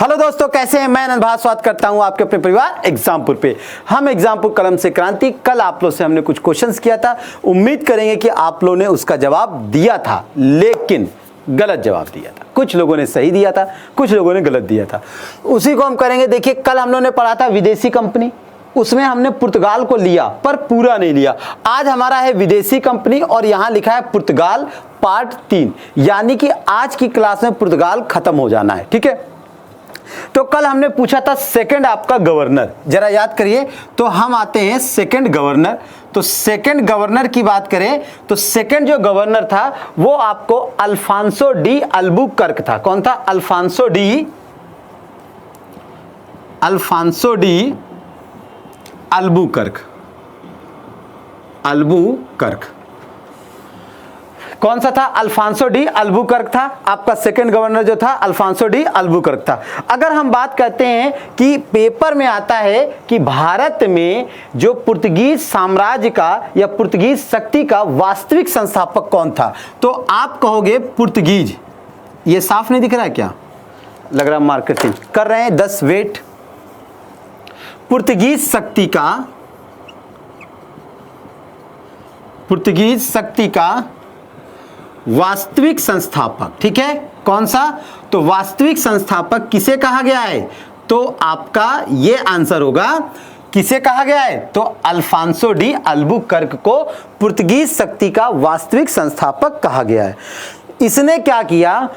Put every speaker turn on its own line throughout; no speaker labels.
Hello दोस्तों, कैसे हैं? मैं आनंद भारत स्वागत करता हूं आपके अपने परिवार एग्जामपुर पे। हम एग्जामपुर कलम से क्रांति, कल आप लोग से हमने कुछ क्वेश्चंस किया था। उम्मीद करेंगे कि आप लोगों ने उसका जवाब दिया था, लेकिन गलत जवाब दिया था। कुछ लोगों ने सही दिया था, कुछ लोगों ने गलत दिया था। उसी को हम करेंगे। देखिए, कल हम लोगों ने पढ़ा था विदेशी कंपनी, उसमें हमने पुर्तगाल को लिया पर पूरा नहीं लिया। आज हमारा है विदेशी कंपनी और यहां लिखा है पुर्तगाल पार्ट 3, यानी कि आज की क्लास में पुर्तगाल खत्म हो जाना है। ठीक है, तो कल हमने पूछा था सेकंड आपका गवर्नर, जरा याद करिए। तो हम आते हैं सेकंड गवर्नर। तो सेकंड गवर्नर की बात करें तो सेकंड जो गवर्नर था वो आपको अल्फांसो डी अल्बुकर्क था। कौन था? Alfonso de Albuquerque. कौन सा था? अल्फांसो डी अल्बुकर्क था। आपका सेकंड गवर्नर जो था अल्फांसो डी अल्बुकर्क था। अगर हम बात करते हैं कि पेपर में आता है कि भारत में जो पुर्तगीज साम्राज्य का या पुर्तगीज शक्ति का वास्तविक संस्थापक कौन था, तो आप कहोगे पुर्तगीज। ये साफ नहीं दिख रहा है क्या? लग रहा मार्केटिंग कर रहे हैं। 10 वेट। पुर्तगीज शक्ति का वास्तविक संस्थापक। ठीक है, कौन सा? तो वास्तविक संस्थापक किसे कहा गया है? तो आपका ये आंसर होगा, किसे कहा गया है? तो अल्फांसो डी अल्बुकर्क को पुर्तगीज शक्ति का वास्तविक संस्थापक कहा गया है। इसने क्या किया?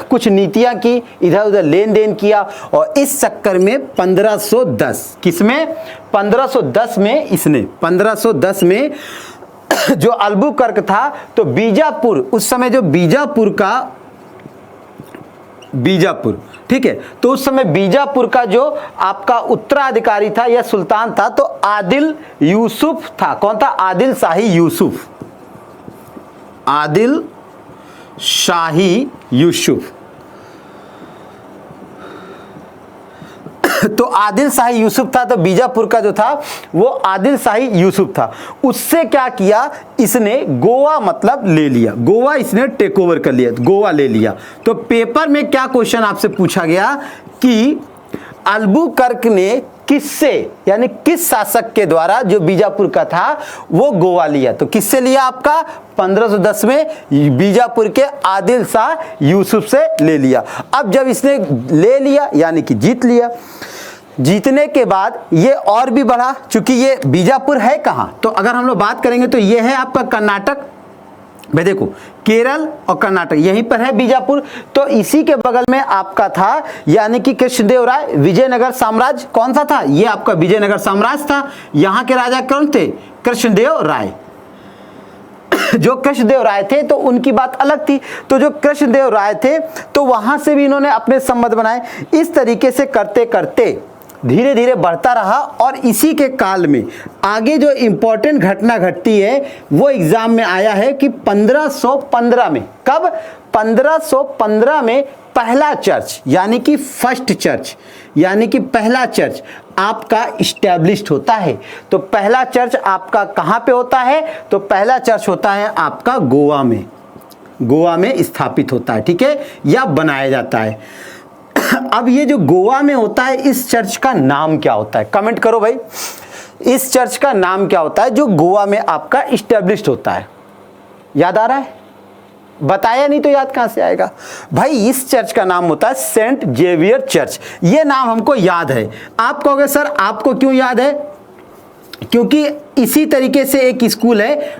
कुछ नीतियां की, इधर उधर लेन देन किया और इस चक्कर में 1510, किसमें? 1510 में इसने 1510 में जो अल्बुकर्क था, तो बीजापुर, उस समय जो बीजापुर, ठीक है, तो उस समय बीजापुर का जो आपका उत्तराधिकारी था या सुल्तान था तो आदिल यूसुफ था। कौन था? आदिल शाही यूसुफ। तो आदिल शाही यूसुफ था। तो बीजापुर का जो था वो आदिल शाही यूसुफ था। उससे क्या किया? इसने गोवा मतलब ले लिया, गोवा इसने टेक ओवर कर लिया, गोवा ले लिया। तो पेपर में क्या क्वेश्चन आपसे पूछा गया कि अल्बुकर्क ने किससे, यानी किस शासक के द्वारा जो बीजापुर का था वो गोवा लिया? तो किससे लिया? आपका 1510 में बीजापुर के आदिल शाह यूसुफ से ले लिया। अब जब इसने ले लिया यानी कि जीत लिया, जीतने के बाद ये और भी बढ़ा, चूंकि ये बीजापुर है कहाँ, तो अगर हम लोग बात करेंगे तो ये है आपका कर्नाटक। भाई देखो, केरल और कर्नाटक यहीं पर है बीजापुर। तो इसी के बगल में आपका था यानी कि कृष्णदेव राय, विजयनगर साम्राज्य। कौन सा था? ये आपका विजयनगर साम्राज्य था। यहाँ के राजा कौन थे? कृष्णदेव राय। जो कृष्णदेव राय थे तो उनकी बात अलग थी। तो जो कृष्णदेव राय थे तो वहां से भी इन्होंने अपने संबंध बनाए। इस तरीके से करते करते धीरे धीरे बढ़ता रहा और इसी के काल में आगे जो इंपॉर्टेंट घटना घटती है वो एग्जाम में आया है कि 1515 में। कब? 1515 में पहला चर्च यानी कि फर्स्ट चर्च, यानी कि पहला चर्च आपका इस्टेब्लिश्ड होता है। तो पहला चर्च आपका कहां पे होता है? तो पहला चर्च होता है आपका गोवा में, गोवा में स्थापित होता है। ठीक है, या बनाया जाता है। अब ये जो गोवा में होता है, इस चर्च का नाम क्या होता है? कमेंट करो भाई, इस चर्च का नाम क्या होता है जो गोवा में आपका इस्टेब्लिश्ड होता है? याद आ रहा है? बताया नहीं तो याद कहां से आएगा भाई? इस चर्च का नाम होता है सेंट जेवियर चर्च। ये नाम हमको याद है। आप कहोगे सर आपको क्यों याद है? क्योंकि इसी तरीके से एक स्कूल है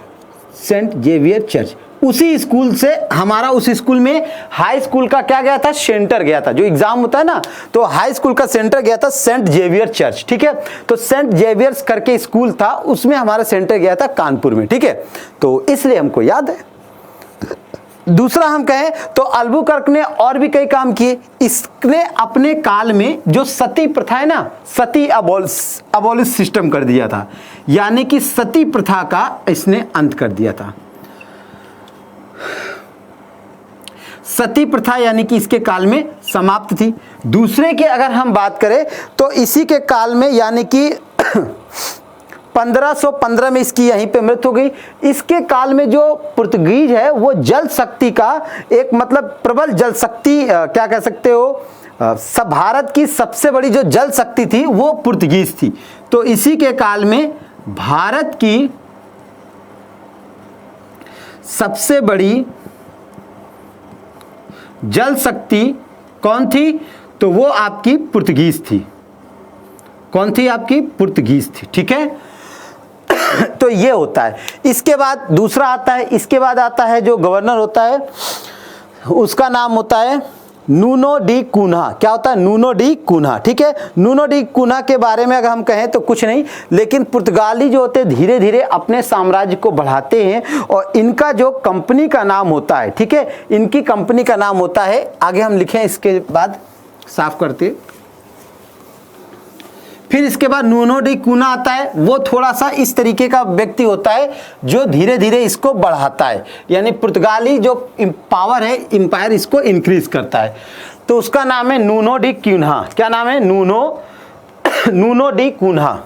सेंट जेवियर चर्च, उसी स्कूल से हमारा, उस स्कूल में हाई स्कूल का क्या गया था? सेंटर गया था। जो एग्जाम होता है ना, तो हाई स्कूल का सेंटर गया था सेंट जेवियर चर्च। ठीक है, तो सेंट जेवियर्स करके स्कूल था, उसमें हमारा सेंटर गया था कानपुर में। ठीक है, तो इसलिए हमको याद है। दूसरा हम कहें तो अल्बुकर्क ने और भी कई काम किए। इसने अपने काल में जो सती प्रथा है ना, सती अबॉलिश सिस्टम कर दिया था, यानी कि सती प्रथा का इसने अंत कर दिया था। सती प्रथा यानी कि इसके काल में समाप्त थी। दूसरे के अगर हम बात करें तो इसी के काल में यानी कि 1515 में इसकी यहीं पे मृत्यु हो गई। इसके काल में जो पुर्तगीज है वो जल शक्ति का एक मतलब प्रबल जल शक्ति क्या कह सकते हो सब भारत की सबसे बड़ी जो जल शक्ति थी वो पुर्तगीज थी। तो इसी के काल में भारत की सबसे बड़ी जल शक्ति कौन थी? तो वो आपकी पुर्तगीज थी। कौन थी? आपकी पुर्तगीज थी। ठीक है, तो ये होता है। इसके बाद दूसरा आता है, इसके बाद आता है जो गवर्नर होता है उसका नाम होता है नूनो डी कून्हा। क्या होता है? Nuno de Cunha. ठीक है, नूनो डी कून्हा के बारे में अगर हम कहें तो कुछ नहीं, लेकिन पुर्तगाली जो होते हैं धीरे धीरे अपने साम्राज्य को बढ़ाते हैं और इनका जो कंपनी का नाम होता है, ठीक है, इनकी कंपनी का नाम होता है, आगे हम लिखें इसके बाद साफ करते। फिर इसके बाद नूनो डी कून्हा आता है, वो थोड़ा सा इस तरीके का व्यक्ति होता है जो धीरे धीरे इसको बढ़ाता है, यानी पुर्तगाली जो पावर है, एम्पायर, इसको इंक्रीज करता है। तो उसका नाम है नूनो डी कून्हा। क्या नाम है? Nuno de Cunha.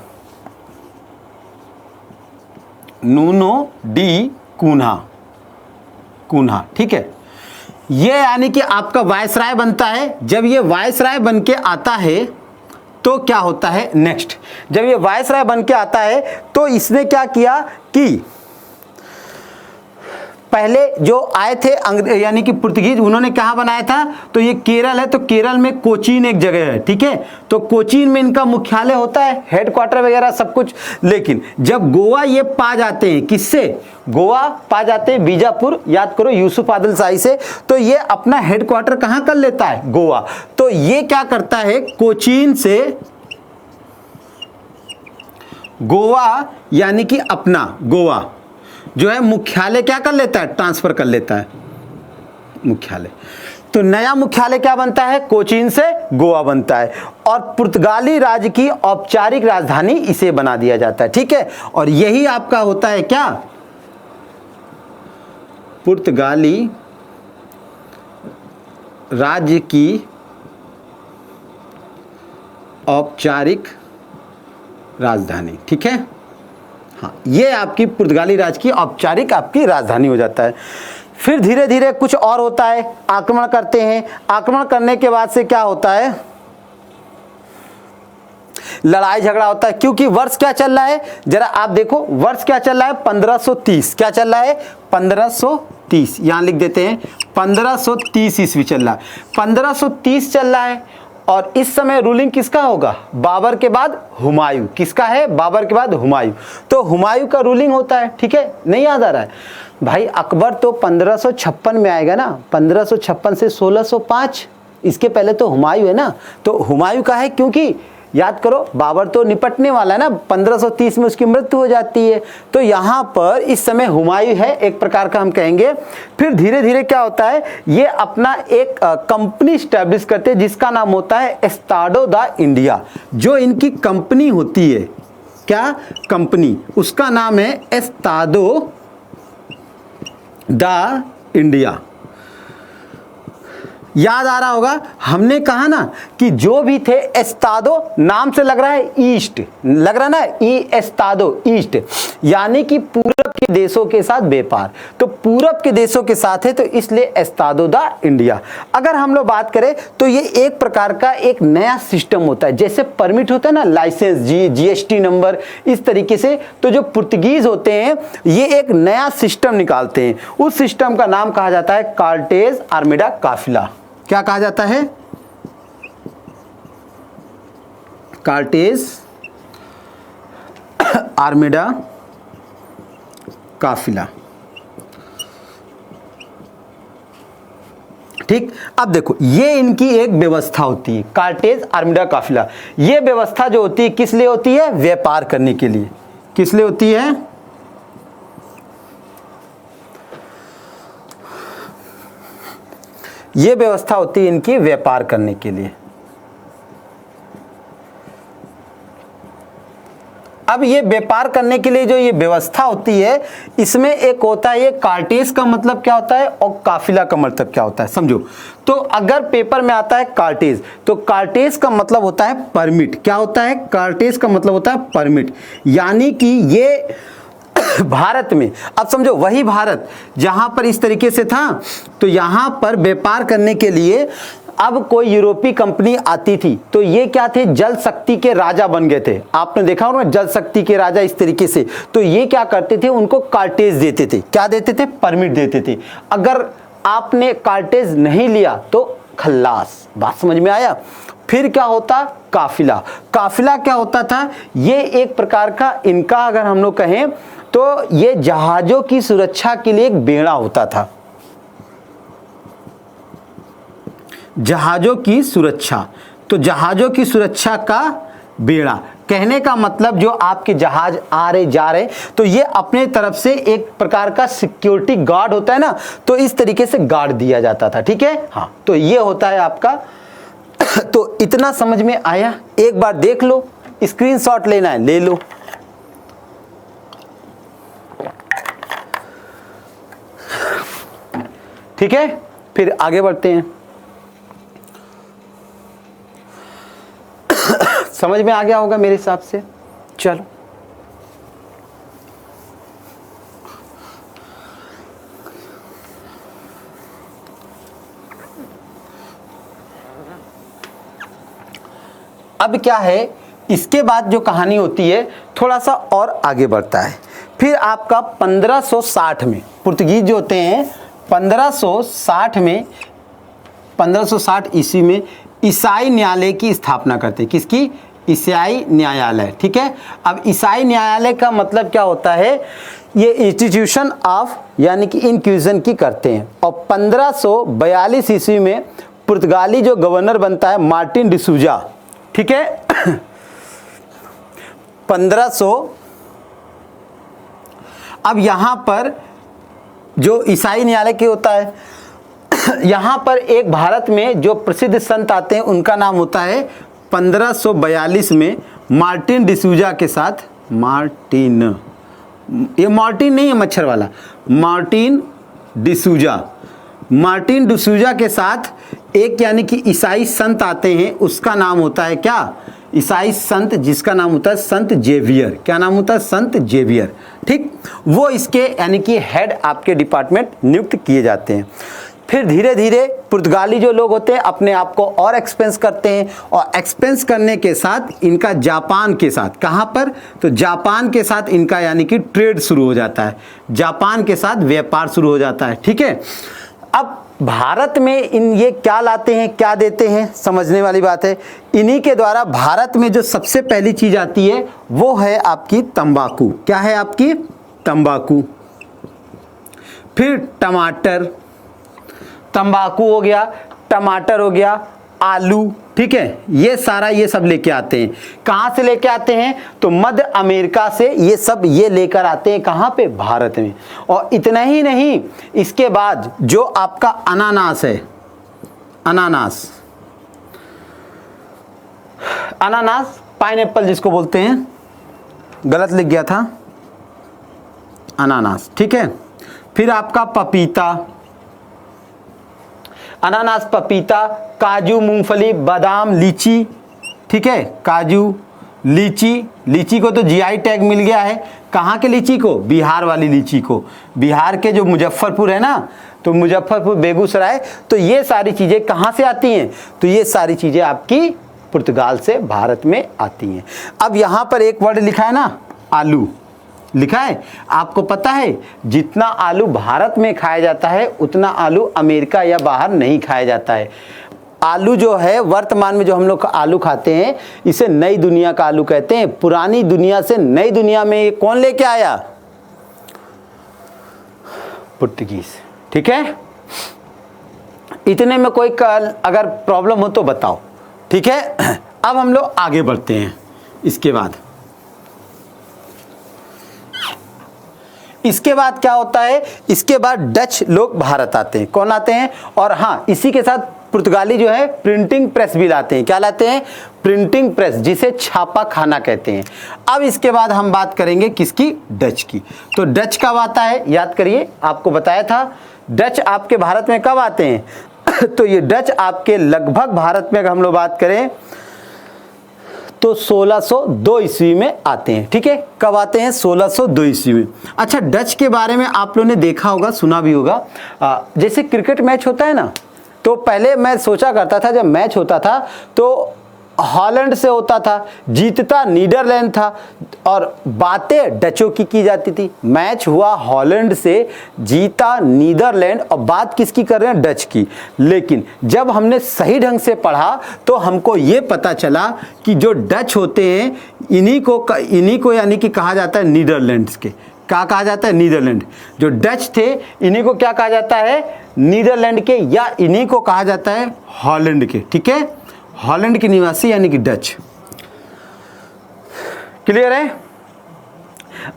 Nuno de Cunha. ठीक है, ये यानी कि आपका वायसराय बनता है। जब ये वायसराय बन के आता है तो क्या होता है नेक्स्ट? जब ये वायसराय बन के आता है तो इसने क्या किया कि पहले जो आए थे यानी कि पुर्तगीज, उन्होंने कहाँ बनाया था? तो ये केरल है, तो केरल में कोचीन एक जगह है। ठीक है, तो कोचीन में इनका मुख्यालय होता है, हेडक्वार्टर वगैरह सब कुछ। लेकिन जब गोवा ये पा जाते हैं, किससे? गोवा पा जाते हैं बीजापुर, याद करो यूसुफ आदिल शाही से, तो ये अपना हेडक्वार्टर कहाँ कर लेता है? गोवा। तो ये क्या करता है? कोचीन से गोवा यानी कि अपना गोवा जो है मुख्यालय क्या कर लेता है? ट्रांसफर कर लेता है मुख्यालय। तो नया मुख्यालय क्या बनता है? कोचीन से गोवा बनता है और पुर्तगाली राज्य की औपचारिक राजधानी इसे बना दिया जाता है। ठीक है, और यही आपका होता है क्या? पुर्तगाली राज्य की औपचारिक राजधानी। ठीक है, हाँ, ये आपकी पुर्तगाली राज्य की औपचारिक आपकी राजधानी हो जाता है। फिर धीरे धीरे कुछ और होता है, आक्रमण करते हैं। आक्रमण करने के बाद से क्या होता है? लड़ाई झगड़ा होता है, क्योंकि वर्ष क्या चल रहा है? जरा आप देखो, वर्ष क्या चल रहा है? 1530। क्या चल रहा है? 1530। यहां लिख देते हैं 1530 ईस्वी चल रहा है। 1530 चल रहा है और इस समय रूलिंग किसका होगा? बाबर के बाद हुमायूं। किसका है? बाबर के बाद हुमायूं। तो हुमायूं का रूलिंग होता है। ठीक है, नहीं याद आ रहा है भाई? अकबर तो 1556 में आएगा ना, 1556 से 1605, इसके पहले तो हुमायूं है ना। तो हुमायूं का है क्योंकि याद करो बाबर तो निपटने वाला है ना, 1530 में उसकी मृत्यु हो जाती है। तो यहाँ पर इस समय हुमायूं है एक प्रकार का हम कहेंगे। फिर धीरे धीरे क्या होता है? ये अपना एक कंपनी स्टैब्लिश करते हैं जिसका नाम होता है एस्टाडो द इंडिया। जो इनकी कंपनी होती है, क्या कंपनी? उसका नाम है एस्टाडो द इंडिया। याद आ रहा होगा, हमने कहा ना कि जो भी थे एस्तादो, नाम से लग रहा है ईस्ट, लग रहा ना, ई एस्तादो ईस्ट, यानी कि पूरब के देशों के साथ व्यापार। तो पूरब के देशों के साथ है, तो इसलिए एस्तादो द इंडिया। अगर हम लोग बात करें तो ये एक प्रकार का एक नया सिस्टम होता है, जैसे परमिट होता है ना, लाइसेंस, जीएसटी नंबर, इस तरीके से। तो जो पुर्तगीज होते हैं ये एक नया सिस्टम निकालते हैं, उस सिस्टम का नाम कहा जाता है कार्टेज आर्मेडा काफिला। क्या कहा जाता है? कार्टेज आर्मेडा काफिला। ठीक, अब देखो ये इनकी एक व्यवस्था होती है, कार्टेज आर्मेडा काफिला। ये व्यवस्था जो होती है किस लिए होती है? व्यापार करने के लिए। किस लिए होती है? ये व्यवस्था होती है इनकी व्यापार करने के लिए। अब ये व्यापार करने के लिए जो ये व्यवस्था होती है, इसमें एक होता है ये कार्टेज का मतलब क्या होता है और काफिला का मतलब क्या होता है, समझो। तो अगर पेपर में आता है कार्टेज, तो कार्टेज का मतलब होता है परमिट। क्या होता है? कार्टेज का मतलब होता है परमिट, यानी कि ये भारत में, अब समझो वही भारत जहां पर इस तरीके से था, तो यहां पर व्यापार करने के लिए अब कोई यूरोपीय कंपनी आती थी तो ये क्या थे, जल शक्ति के राजा बन गए थे। आपने देखा होगा जल शक्ति के राजा इस तरीके से। तो ये क्या करते थे, उनको कार्टेज देते थे। क्या देते थे, परमिट देते थे। अगर आपने कार्टेज नहीं लिया तो खल्लास। बात समझ में आया। फिर क्या होता, काफिला। काफिला क्या होता था, ये एक प्रकार का इनका अगर हम लोग कहें तो ये जहाजों की सुरक्षा के लिए एक बेड़ा होता था। जहाजों की सुरक्षा, तो जहाजों की सुरक्षा का बेड़ा, कहने का मतलब जो आपके जहाज आ रहे जा रहे, तो ये अपने तरफ से एक प्रकार का सिक्योरिटी गार्ड होता है ना, तो इस तरीके से गार्ड दिया जाता था। ठीक है, हाँ, तो ये होता है आपका। तो इतना समझ में आया, एक बार देख लो, स्क्रीनशॉट लेना है ले लो। ठीक है, फिर आगे बढ़ते हैं। समझ में आ गया होगा मेरे हिसाब से। चलो अब क्या है, इसके बाद जो कहानी होती है थोड़ा सा और आगे बढ़ता है। फिर आपका 1560 में पुर्तगीज जो होते हैं 1560 ईस्वी में ईसाई न्यायालय की स्थापना करते हैं। किसकी, ईसाई न्यायालय। ठीक है, अब ईसाई न्यायालय का मतलब क्या होता है, ये इंस्टीट्यूशन ऑफ यानी कि इंक्विजिशन की करते हैं। और 1542 ईस्वी में पुर्तगाली जो गवर्नर बनता है मार्टिन डिसूजा। ठीक है, 1500। अब यहां पर जो ईसाई न्यायालय की होता है, यहां पर एक भारत में जो प्रसिद्ध संत आते हैं उनका नाम होता है 1542 में मार्टिन डिसूजा के साथ, मार्टिन, ये मार्टिन नहीं है मच्छर वाला, मार्टिन डिसूजा। मार्टिन डिसूजा के साथ एक यानी कि ईसाई संत आते हैं, उसका नाम होता है क्या, ईसाई संत, जिसका नाम होता है संत जेवियर। क्या नाम होता है, संत जेवियर। ठीक, वो इसके यानी कि हेड आपके डिपार्टमेंट नियुक्त किए जाते हैं। फिर धीरे धीरे पुर्तगाली जो लोग होते हैं अपने आप को और एक्सपेंस करते हैं, और एक्सपेंस करने के साथ इनका जापान के साथ, कहाँ पर, तो जापान के साथ इनका यानी कि ट्रेड शुरू हो जाता है, जापान के साथ व्यापार शुरू हो जाता है। ठीक है, अब भारत में इन ये क्या लाते हैं, क्या देते हैं, समझने वाली बात है। इन्हीं के द्वारा भारत में जो सबसे पहली चीज आती है वो है आपकी तंबाकू। क्या है आपकी, तंबाकू। फिर टमाटर, तंबाकू हो गया, टमाटर हो गया, आलू। ठीक है, ये सारा ये सब लेके आते हैं। कहाँ से लेके आते हैं, तो मध्य अमेरिका से ये सब ये लेकर आते हैं। कहाँ पे, भारत में। और इतना ही नहीं, इसके बाद जो आपका अनानास है, अनानास, अनानास पाइनएप्पल जिसको बोलते हैं, गलत लिख गया था, अनानास। ठीक है, फिर आपका पपीता, अनानास, पपीता, काजू, मूंगफली, बादाम, लीची। ठीक है, काजू, लीची। लीची को तो जीआई टैग मिल गया है। कहाँ के लीची को, बिहार वाली लीची को, बिहार के जो मुजफ्फरपुर है ना, तो मुजफ्फरपुर, बेगूसराय, तो ये सारी चीज़ें कहाँ से आती हैं, तो ये सारी चीज़ें आपकी पुर्तगाल से भारत में आती हैं। अब यहाँ पर एक वर्ड लिखा है ना, आलू लिखा है। आपको पता है जितना आलू भारत में खाया जाता है उतना आलू अमेरिका या बाहर नहीं खाया जाता है। आलू जो है वर्तमान में जो हम लोग आलू खाते हैं इसे नई दुनिया का आलू कहते हैं। पुरानी दुनिया से नई दुनिया में ये कौन लेके आया, पुर्तगीज। ठीक है, इतने में कोई अगर प्रॉब्लम हो तो बताओ। ठीक है, अब हम लोग आगे बढ़ते हैं। इसके बाद क्या होता है, इसके बाद डच लोग भारत आते हैं। कौन आते हैं, और हाँ, इसी के साथ पुर्तगाली जो है प्रिंटिंग प्रेस भी लाते हैं। क्या लाते हैं, प्रिंटिंग प्रेस, जिसे छापा खाना कहते हैं। अब इसके बाद हम बात करेंगे किसकी, डच की। तो डच कब आता है, याद करिए, आपको बताया था डच आपके भारत में कब आते हैं तो ये डच आपके लगभग भारत में अगर हम लोग बात करें तो 1602 ईस्वी में आते हैं। ठीक है, कब आते हैं, 1602 ईस्वी में। अच्छा, डच के बारे में आप लोगों ने देखा होगा, सुना भी होगा, जैसे क्रिकेट मैच होता है ना, तो पहले मैं सोचा करता था जब मैच होता था तो हॉलैंड से होता था, जीतता नीदरलैंड था और बातें डचों की जाती थी। मैच हुआ हॉलैंड से, जीता नीदरलैंड और बात किसकी कर रहे हैं? डच की। लेकिन जब हमने सही ढंग से पढ़ा तो हमको ये पता चला कि जो डच होते हैं इन्हीं को यानी कि कहा जाता है नीदरलैंड्स के। क्या कहा जाता है? नीदरलैंड। जो डच थे इन्हीं को क्या कहा जाता है? नीदरलैंड के, या इन्हीं को कहा जाता है हॉलैंड के। ठीक है, हॉलैंड के निवासी यानी कि डच। क्लियर है?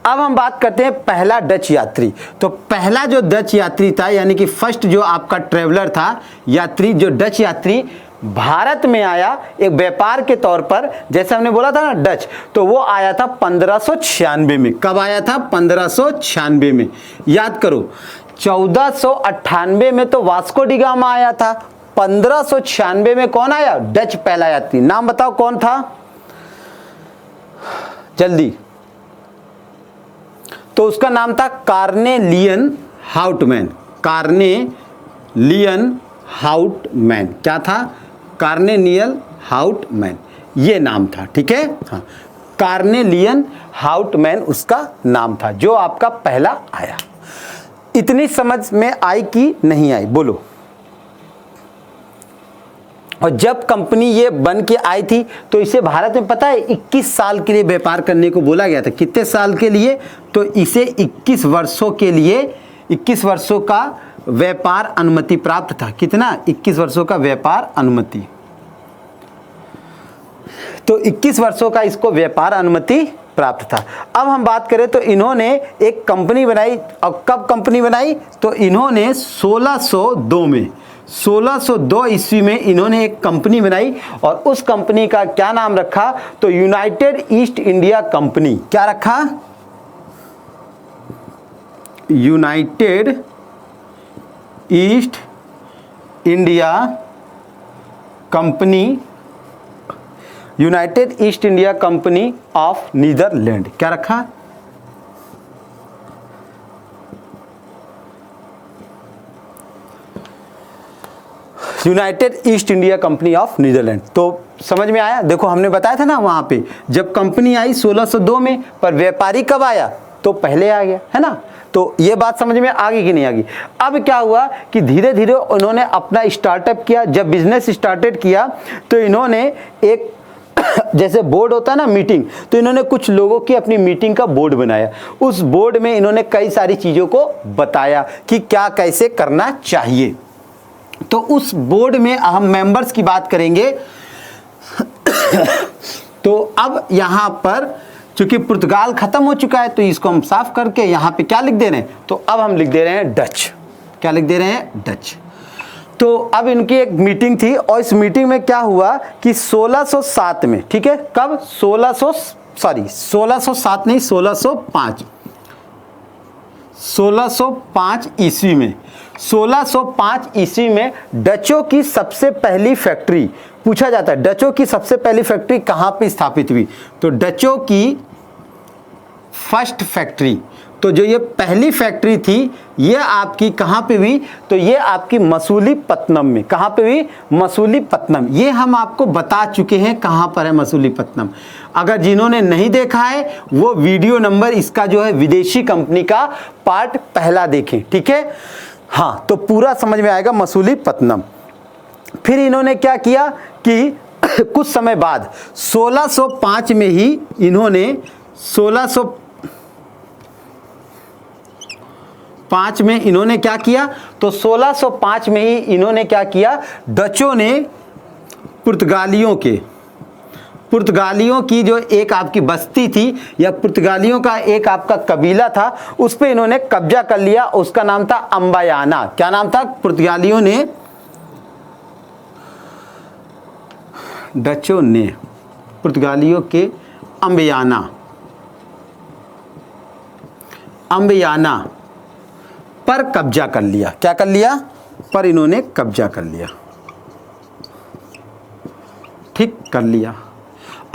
अब हम बात करते हैं पहला डच यात्री। तो पहला जो डच यात्री था यानी कि फर्स्ट जो आपका ट्रेवलर था, यात्री, जो डच यात्री भारत में आया एक व्यापार के तौर पर, जैसे हमने बोला था ना डच, तो वो आया था 1596 में। कब आया था? 1596 में। याद करो, 1498 में तो वास्को डी गामा आया था, 1596 में कौन आया? डच पहला यात्री। नाम बताओ कौन था जल्दी? तो उसका नाम था कार्नेलियन हाउटमैन। Carnelian Houtman. क्या था? कार्नेलियन हाउटमैन, ये नाम था। ठीक है, हाँ, कार्नेलियन हाउटमैन उसका नाम था, जो आपका पहला आया। इतनी समझ में आई कि नहीं आई? बोलो। और जब कंपनी ये बन के आई थी तो इसे भारत में पता है 21 साल के लिए व्यापार करने को बोला गया था। कितने साल के लिए? तो इसे 21 वर्षों के लिए, 21 वर्षों का व्यापार अनुमति प्राप्त था। कितना? 21 वर्षों का व्यापार अनुमति। तो 21 वर्षों का इसको व्यापार अनुमति प्राप्त था। अब हम बात करें तो इन्होंने एक कंपनी बनाई। और कब कंपनी बनाई? तो इन्होंने 1602 में, 1602 ईस्वी में इन्होंने एक कंपनी बनाई और उस कंपनी का क्या नाम रखा? तो यूनाइटेड ईस्ट इंडिया कंपनी। क्या रखा? United East India Company, United East India Company of Netherland. क्या रखा? United East India Company of Netherland. तो समझ में आया? देखो हमने बताया था ना वहां पे जब कंपनी आई 1602 में, पर व्यापारी कब आया? तो पहले आ गया, है ना? तो ये बात समझ में आ गई कि नहीं आ गई? अब क्या हुआ कि धीरे धीरे उन्होंने अपना स्टार्टअप किया। जब बिजनेस स्टार्टेड किया तो इन्होंने एक जैसे बोर्ड होता है ना मीटिंग, तो इन्होंने कुछ लोगों की अपनी मीटिंग का बोर्ड बनाया। उस बोर्ड में इन्होंने कई सारी चीजों को बताया कि क्या कैसे करना चाहिए। तो उस बोर्ड में हम मेंबर्स की बात करेंगे। तो अब यहां पर चूंकि पुर्तगाल खत्म हो चुका है तो इसको हम साफ करके यहां पे क्या लिख दे रहे हैं? तो अब हम लिख दे रहे हैं डच। क्या लिख दे रहे हैं? डच। तो अब इनकी एक मीटिंग थी और इस मीटिंग में क्या हुआ कि 1607 में, ठीक है, कब? 1607 नहीं, 1605 ईस्वी में, 1605 ईस्वी में डचों की सबसे पहली फैक्ट्री, पूछा जाता है डचों की सबसे पहली फैक्ट्री कहां पे स्थापित हुई? तो डचों की फर्स्ट फैक्ट्री, तो जो ये पहली फैक्ट्री थी ये आपकी कहां पे हुई? तो ये आपकी मसूलीपट्टनम में। कहां पे हुई? मसूलीपट्टनम। ये हम आपको बता चुके हैं कहां पर है मसूलीपट्टनम। अगर जिन्होंने नहीं देखा है वो वीडियो नंबर इसका जो है विदेशी कंपनी का पार्ट पहला देखें। ठीक है, हाँ, तो पूरा समझ में आएगा मसूलीपट्टनम। फिर इन्होंने क्या किया कि कुछ समय बाद 1605 में ही इन्होंने 1605 में इन्होंने क्या किया? तो 1605 में ही इन्होंने क्या किया? डचों ने पुर्तगालियों की जो एक आपकी बस्ती थी या पुर्तगालियों का एक आपका कबीला था उस पे इन्होंने कब्जा कर लिया। उसका नाम था अम्बायाना। क्या नाम था? डचों ने पुर्तगालियों के अम्बायाना पर कब्जा कर लिया। क्या कर लिया? पर इन्होंने कब्जा कर लिया। ठीक, कर लिया।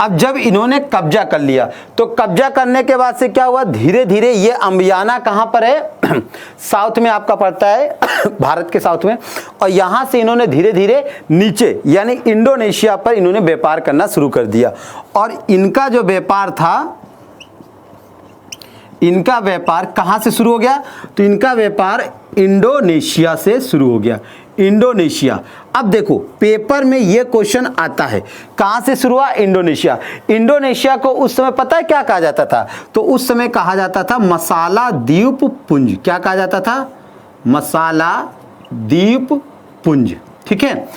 अब जब इन्होंने कब्जा कर लिया तो कब्जा करने के बाद से क्या हुआ? धीरे धीरे ये अम्बायाना कहां पर है? साउथ में आपका पड़ता है भारत के साउथ में, और यहाँ से इन्होंने धीरे धीरे नीचे यानी इंडोनेशिया पर इन्होंने व्यापार करना शुरू कर दिया। और इनका जो व्यापार था, इनका व्यापार कहाँ से शुरू हो गया? तो इनका व्यापार इंडोनेशिया से शुरू हो गया, इंडोनेशिया। अब देखो पेपर में ये क्वेश्चन आता है, कहाँ से शुरू हुआ? इंडोनेशिया। इंडोनेशिया को उस समय पता है क्या कहा जाता था? तो उस समय कहा जाता था मसाला द्वीप पुंज। क्या कहा जाता था? मसाला द्वीप पुंज। ठीक है,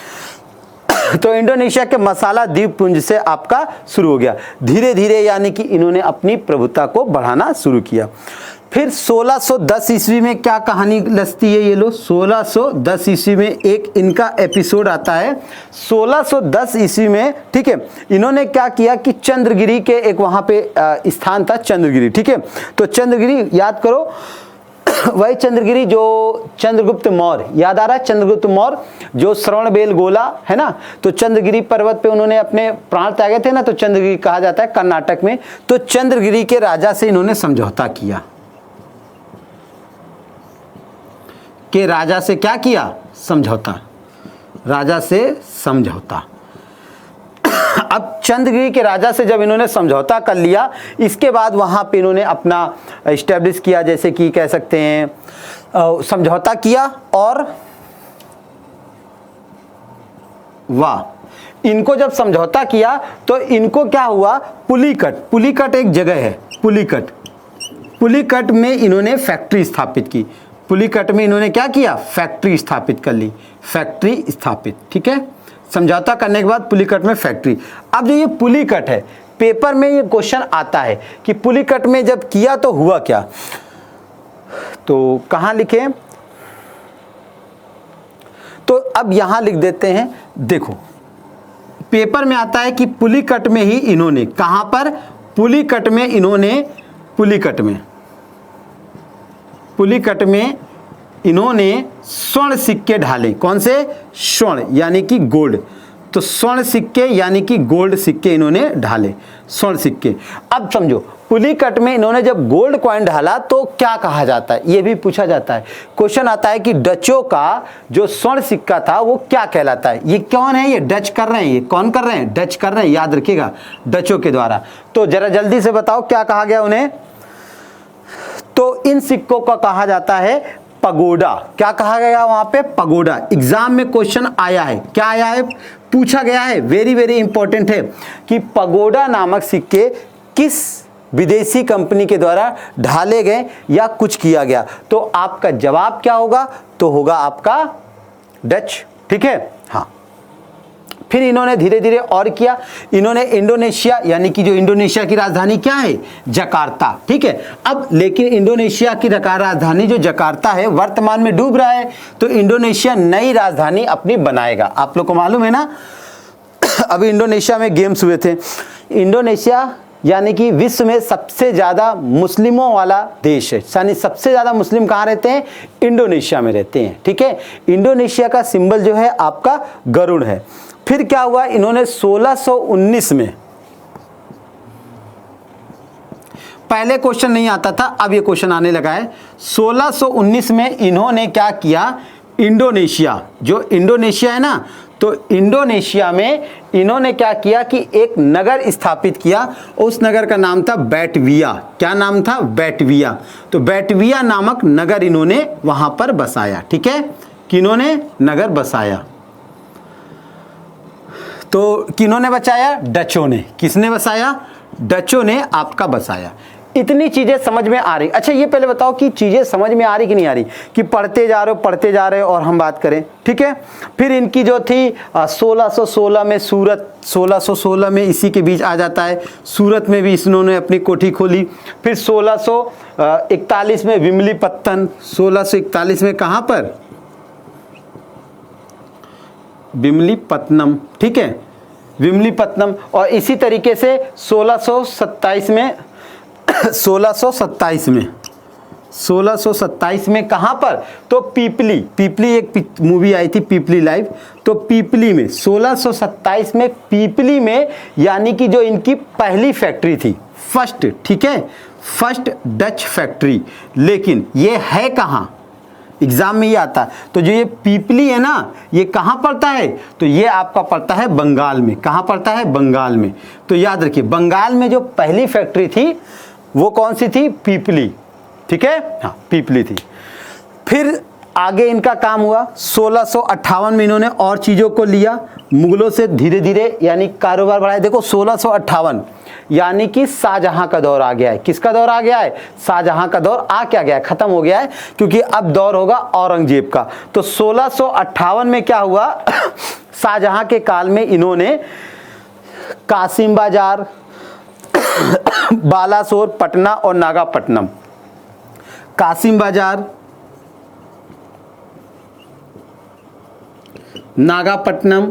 तो इंडोनेशिया के मसाला द्वीप पुंज से आपका शुरू हो गया धीरे धीरे, यानी कि इन्होंने अपनी प्रभुता को बढ़ाना शुरू किया। फिर 1610 ईस्वी में क्या कहानी लचती है ये लो, 1610 ईस्वी में एक इनका एपिसोड आता है। 1610 ईस्वी में, ठीक है, इन्होंने क्या किया कि चंद्रगिरी के एक वहां पे स्थान था चंद्रगिरी। ठीक है, तो चंद्रगिरी याद करो, वही चंद्रगिरी जो चंद्रगुप्त मौर्य, याद आ रहा है? चंद्रगुप्त मौर्य जो श्रवणबेल गोला है ना, तो चंद्रगिरी पर्वत पे उन्होंने अपने प्राण त्यागे थे ना, तो चंद्रगिरी कहा जाता है कर्नाटक में। तो चंद्रगिरी के राजा से इन्होंने समझौता किया, के राजा से क्या किया? समझौता, राजा से समझौता। अब चंद्रगिरी के राजा से जब इन्होंने समझौता कर लिया, इसके बाद वहां पे इन्होंने अपना एस्टेब्लिश किया, जैसे कि कह सकते हैं समझौता किया। और वाह, इनको जब समझौता किया तो इनको क्या हुआ? पुलिकट, पुलिकट एक जगह है, पुलिकट, पुलिकट में इन्होंने फैक्ट्री स्थापित की। पुलिकट में इन्होंने क्या किया? फैक्ट्री स्थापित कर ली, फैक्ट्री स्थापित। ठीक है, समझौता करने के बाद पुलिकट में फैक्ट्री। अब जो ये पुलिकट है, पेपर में ये क्वेश्चन आता है कि पुलिकट में जब किया तो हुआ क्या? तो कहां लिखें? तो अब यहां लिख देते हैं। देखो पेपर में आता है कि पुलिकट में ही इन्होंने, कहां पर? पुलिकट में इन्होंने, पुलिकट में, पुलिकट में इन्होंने स्वर्ण सिक्के ढाले। कौन से? स्वर्ण यानी कि गोल्ड। तो स्वर्ण सिक्के यानी कि गोल्ड सिक्के इन्होंने ढाले, स्वर्ण सिक्के। अब समझो पुलिकट में इन्होंने जब गोल्ड कॉइन ढाला तो क्या कहा जाता है? ये भी पूछा जाता है, क्वेश्चन आता है कि डचों का जो स्वर्ण सिक्का था वो क्या कहलाता है? ये कौन है? ये डच कर रहे हैं। ये कौन कर रहे हैं? डच कर रहे हैं, याद रखिएगा, डचों के द्वारा। तो जरा जल्दी से बताओ क्या कहा गया उन्हें? तो इन सिक्कों का कहा जाता है पगोडा। क्या कहा गया वहां पे? पगोडा। एग्जाम में क्वेश्चन आया है, क्या आया है? पूछा गया है, वेरी वेरी इंपॉर्टेंट है कि पगोडा नामक सिक्के किस विदेशी कंपनी के द्वारा ढाले गए या कुछ किया गया? तो आपका जवाब क्या होगा? तो होगा आपका डच। ठीक है, हाँ। फिर इन्होंने धीरे धीरे और किया, इन्होंने इंडोनेशिया, यानी कि जो इंडोनेशिया की राजधानी क्या है? जकार्ता। ठीक है, अब लेकिन इंडोनेशिया की राजधानी जो जकार्ता है वर्तमान में डूब रहा है, तो इंडोनेशिया नई राजधानी अपनी बनाएगा। आप लोग को मालूम है ना, अभी इंडोनेशिया में गेम्स हुए थे। इंडोनेशिया यानी कि विश्व में सबसे ज्यादा मुस्लिमों वाला देश है, यानी सबसे ज्यादा मुस्लिम कहाँ रहते हैं? इंडोनेशिया में रहते हैं। ठीक है, इंडोनेशिया का सिंबल जो है आपका गरुड़ है। फिर क्या हुआ? इन्होंने 1619 में, पहले क्वेश्चन नहीं आता था, अब ये क्वेश्चन आने लगा है। 1619 में इन्होंने क्या किया? इंडोनेशिया, जो इंडोनेशिया है ना, तो इंडोनेशिया में इन्होंने क्या किया कि एक नगर स्थापित किया। उस नगर का नाम था बैटविया। क्या नाम था? बैटविया। तो बैटविया नामक नगर इन्होंने वहां पर बसाया। ठीक है, किन्होंने नगर बसाया? तो किन्होंने बचाया? डचों ने। किसने बसाया? डचों ने आपका बसाया। इतनी चीजें समझ में आ रही। अच्छा ये पहले बताओ कि चीजें समझ में आ रही कि नहीं आ रही, कि पढ़ते जा रहे हो और हम बात करें। ठीक है, फिर इनकी जो थी 1616 में सूरत, 1616 में इसी के बीच आ जाता है, सूरत में भी इन्होंने अपनी कोठी खोली। फिर 1641 में विमलीपत्तन, 1641 में कहां पर? विमलीपत्तनम। ठीक है, विमलीपत्तनम। और इसी तरीके से 1627 में, 1627 में 1627 में कहाँ पर? तो पीपली, पीपली एक मूवी आई थी पीपली लाइव, तो पीपली में 1627 में पीपली में, यानी कि जो इनकी पहली फैक्ट्री थी, फर्स्ट, ठीक है, फर्स्ट डच फैक्ट्री। लेकिन ये है कहाँ? एग्जाम में ये आता है। तो जो ये पीपली है ना, ये कहाँ पड़ता है? तो ये आपका पड़ता है बंगाल में। कहाँ पड़ता है? बंगाल में। तो याद रखिए, बंगाल में जो पहली फैक्ट्री थी वो कौन सी थी? पीपली, ठीक है, हाँ पीपली थी। फिर आगे इनका काम हुआ, 1658 में इन्होंने और चीज़ों को लिया, मुगलों से धीरे धीरे यानी कारोबार बढ़ाया। देखो 1658 यानी कि शाहजहां का दौर आ गया है। किसका दौर आ गया है? शाहजहां का दौर आ क्या गया है? खत्म हो गया है, क्योंकि अब दौर होगा औरंगजेब का। तो 1658 में क्या हुआ? शाहजहां के काल में इन्होंने कासिम बाजार, बालासोर, पटना और नागापट्टनम, कासिम बाजार, नागापट्टनम,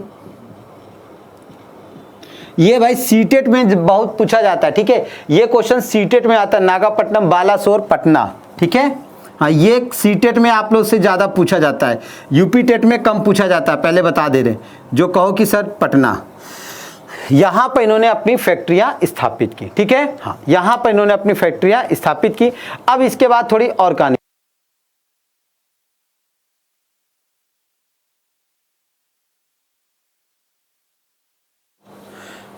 ये भाई सीटेट में बहुत पूछा जाता है, ठीक है, ये क्वेश्चन सीटेट में आता है, नागापट्टनम, बालासोर, पटना, ठीक है, हाँ ये सीटेट में आप लोग से ज़्यादा पूछा जाता है, यूपी टेट में कम पूछा जाता है, पहले बता दे रहे, जो कहो कि सर पटना। यहाँ पर इन्होंने अपनी फैक्ट्रियाँ स्थापित की, ठीक है, हाँ यहाँ पर इन्होंने अपनी फैक्ट्रियाँ स्थापित की। अब इसके बाद थोड़ी और कहानी,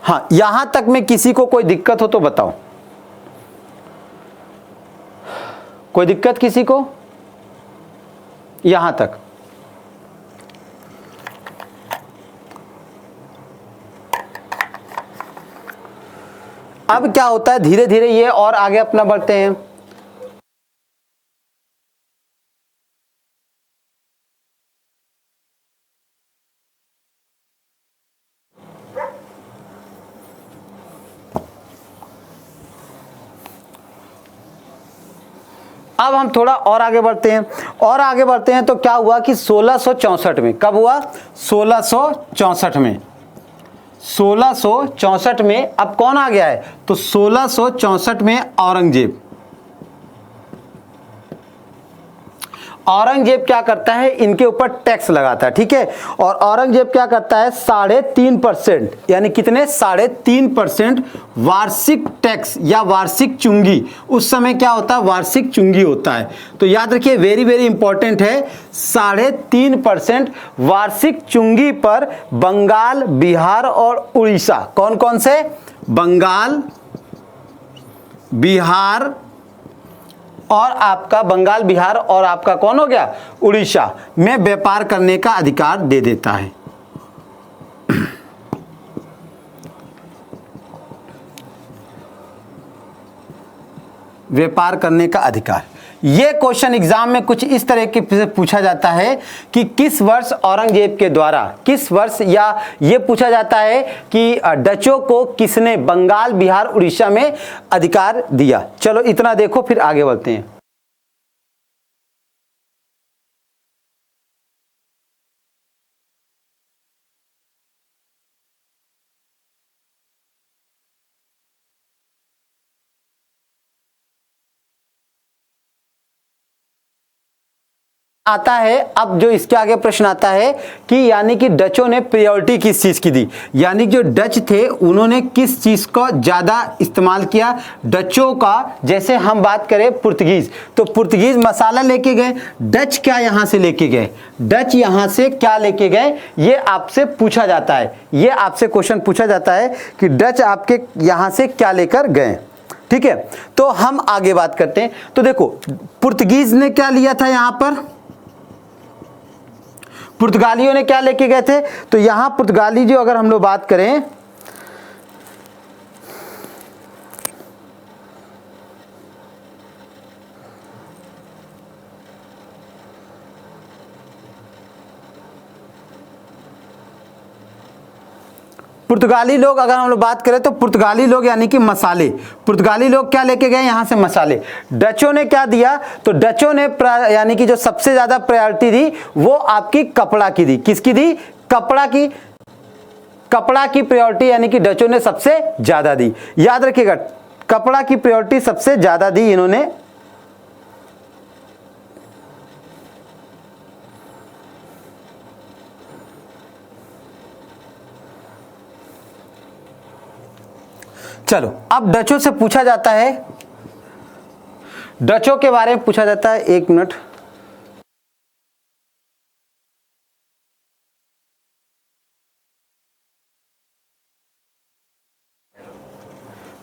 हाँ यहां तक में किसी को कोई दिक्कत हो तो बताओ, कोई दिक्कत किसी को यहां तक? अब क्या होता है, धीरे धीरे ये और आगे अपना बढ़ते हैं। अब हम थोड़ा और आगे बढ़ते हैं, और आगे बढ़ते हैं तो क्या हुआ कि 1664 में, कब हुआ? 1664 में, 1664 में अब कौन आ गया है? तो 1664 में औरंगजेब, औरंगजेब क्या करता है? इनके ऊपर टैक्स लगाता है, ठीक है, और औरंगजेब क्या करता है? 3.5%, यानी कितने? 3.5% वार्षिक टैक्स या वार्षिक चुंगी। उस समय क्या होता है? वार्षिक चुंगी होता है। तो याद रखिए, वेरी वेरी इंपॉर्टेंट है, 3.5% वार्षिक चुंगी पर बंगाल, बिहार और उड़ीसा, कौन कौन से? बंगाल, बिहार और आपका बंगाल, बिहार और आपका कौन हो गया? उड़ीसा में व्यापार करने का अधिकार दे देता है। व्यापार करने का अधिकार। ये क्वेश्चन एग्जाम में कुछ इस तरह के पूछा जाता है कि किस वर्ष औरंगजेब के द्वारा, किस वर्ष, या ये पूछा जाता है कि डचों को किसने बंगाल, बिहार, उड़ीसा में अधिकार दिया। चलो इतना देखो, फिर आगे बढ़ते हैं। आता है, अब जो इसके आगे प्रश्न आता है कि यानी कि डचों ने प्रायोरिटी किस चीज की दी, यानी जो डच थे उन्होंने किस चीज को ज्यादा इस्तेमाल किया? डचों का, जैसे हम बात करें पुर्तगीज, तो पुर्तगीज मसाला लेके गए, डच क्या यहां से लेके गए? डच यहां से क्या लेके गए? ये आपसे पूछा जाता है, ये आपसे क्वेश्चन पूछा जाता है कि डच आपके यहां से क्या लेकर गए, ठीक है। तो हम आगे बात करते हैं। तो देखो पुर्तगीज ने क्या लिया था यहां पर? पुर्तगालियों ने क्या लेके गए थे? तो यहां पुर्तगाली जो, अगर हम लोग बात करें, पुर्तगाली लोग, अगर हम लोग बात करें तो पुर्तगाली लोग यानी कि मसाले, पुर्तगाली लोग क्या लेके गए यहां से? मसाले। डचों ने क्या दिया? तो डचों ने यानी कि जो सबसे ज्यादा प्रायोरिटी दी वो आपकी कपड़ा की दी। किसकी दी? कपड़ा की, कपड़ा की प्रायोरिटी यानी कि डचों ने सबसे ज्यादा दी। याद रखिएगा, कपड़ा की प्रायोरिटी सबसे ज्यादा दी इन्होंने चलो अब डचों से पूछा जाता है, डचों के बारे में पूछा जाता है, 1 मिनट।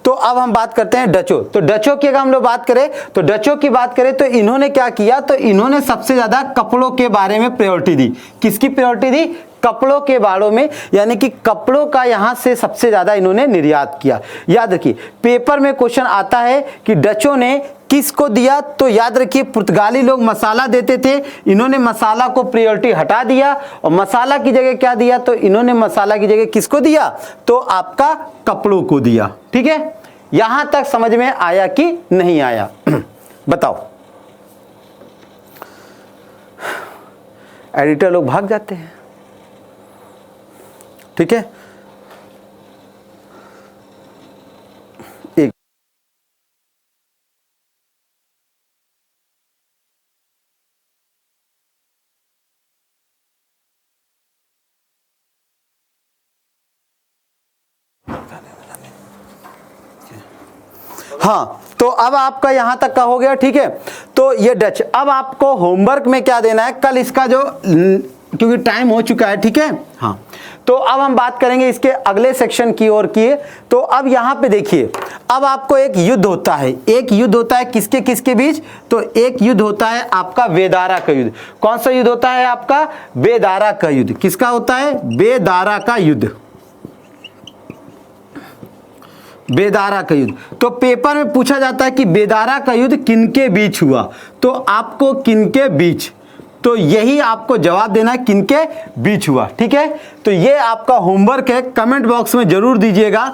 तो अब हम बात करते हैं डचों। तो डचों की अगर हम लोग बात करें, तो डचों की बात करें तो इन्होंने क्या किया, तो इन्होंने सबसे ज्यादा कपड़ों के बारे में प्रायोरिटी दी। किसकी प्रायोरिटी दी? कपड़ों के बारे में, यानी कि कपड़ों का यहां से सबसे ज्यादा इन्होंने निर्यात किया। याद रखिए पेपर में क्वेश्चन आता है कि डचों ने किसको दिया, तो याद रखिए पुर्तगाली लोग मसाला देते थे, इन्होंने मसाला को प्रायोरिटी हटा दिया और मसाला की जगह क्या दिया, तो इन्होंने मसाला की जगह किसको दिया, तो आपका कपड़ों को दिया। ठीक है, यहां तक समझ में आया कि नहीं आया? बताओ। एडिटर लोग भाग जाते हैं। ठीक है, हाँ, तो अब आपका यहां तक का हो गया। ठीक है, तो ये डच। अब आपको होमवर्क में क्या देना है, कल इसका जो, क्योंकि टाइम हो चुका है। ठीक है, हाँ, तो अब हम बात करेंगे इसके अगले सेक्शन की ओर किए। तो अब यहां पे देखिए, अब आपको एक युद्ध होता है, एक युद्ध होता है किसके किसके बीच, तो एक युद्ध होता है आपका बेदारा का युद्ध। कौन सा युद्ध होता है आपका? बेदारा का युद्ध। किसका होता है? बेदारा का युद्ध, बेदारा का युद्ध। तो पेपर में पूछा जाता है कि बेदारा का युद्ध किनके बीच हुआ, तो आपको किनके बीच, तो यही आपको जवाब देना है, किनके बीच हुआ। ठीक है, तो ये आपका होमवर्क है, कमेंट बॉक्स में जरूर दीजिएगा।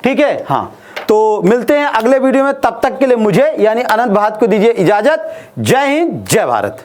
ठीक है, हाँ, तो मिलते हैं अगले वीडियो में, तब तक के लिए मुझे यानी अनंत भारत को दीजिए इजाजत। जय हिंद, जय भारत।